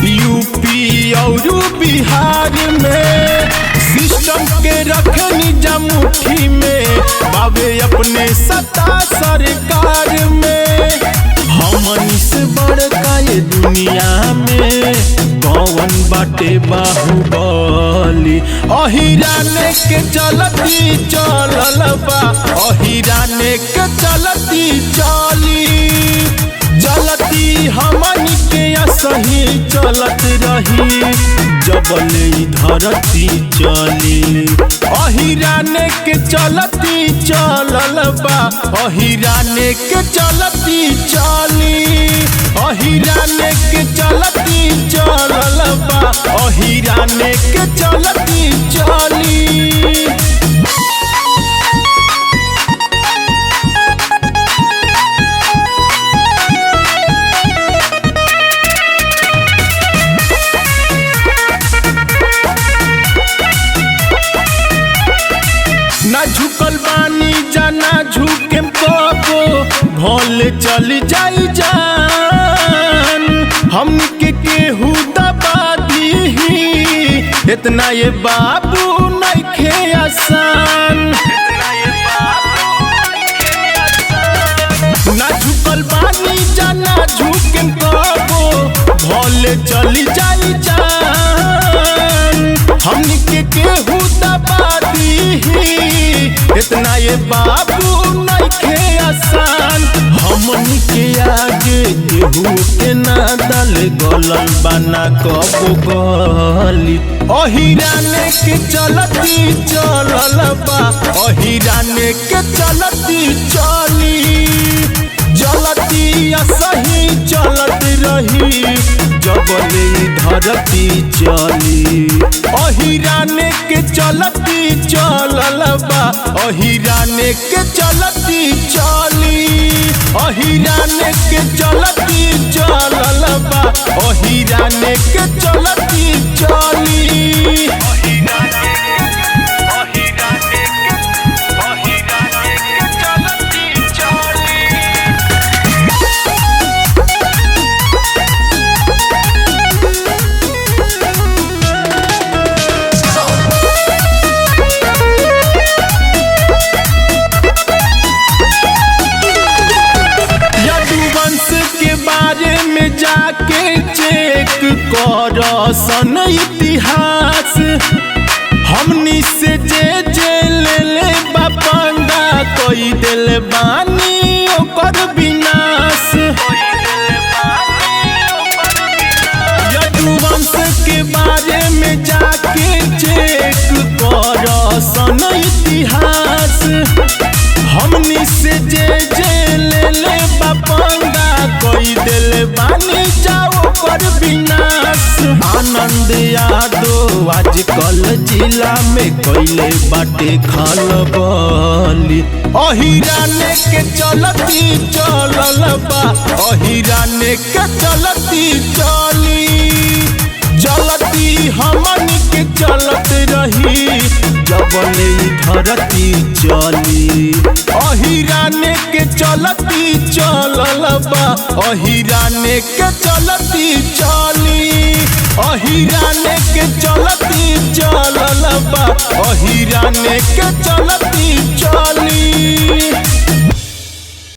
UP और बिहार में system के रखनी जमुठी में बाबे अपने सत्ता सरकार में। हमनी से बड़का ये दुनिया में कौन बाटे बाहुबली। अहिराने के चलती चलल बा, अहिराने के चलती चलती हमनी के सही चलत रही जबल धरती चली। अहिराने के चलती चलल बा, अहिराने के चलती चली, अहिराने के चलती चलल बा, अहिराने के चलती चली। ना झुकल बानी जाना झुके कबो भोले चल जाई जान। हमके केहू दबा दीही इतना ये बाबू नइखे आसान। ना झुकल बानी जाना झुके कबो भोले चल जाई जान। हमके केहू दबा दीही इतना ये बाबू नइखे आसान। हमनी के आगे केहू के ना दल गलल बना कबो गली। अहिराने के चलती चलल बा, अहिराने के चलती चली, जलती सही चलत रही जबले धरती चली। अहिराने के चलती चलल बा, अहिराने के चलती चली, अहिराने के चलती चलल बा, अहिराने के चलती चली। जाके चेक कर सन इतिहास। हमनी से जे ले बापंगा कोई दिल बानी ओकर विनाश। यदुवंश के बारे में जाके चेक कर सन इतिहास। हमनी से जे ले बापंगा कोई दिल बानी जाओ पर विनाश। आनंद यादव आजकल जिला में कोइले बाटे खलबली। अहिराने के चलती चलल बा, अहिराने के चलती चली, जलती हमनी के चलत रही जबले धरती चली। अहिराने के चलती चलल बा, अहिराने के चलती चली, अहिराने के चलती चलल बा, अहिराने के चलती चली।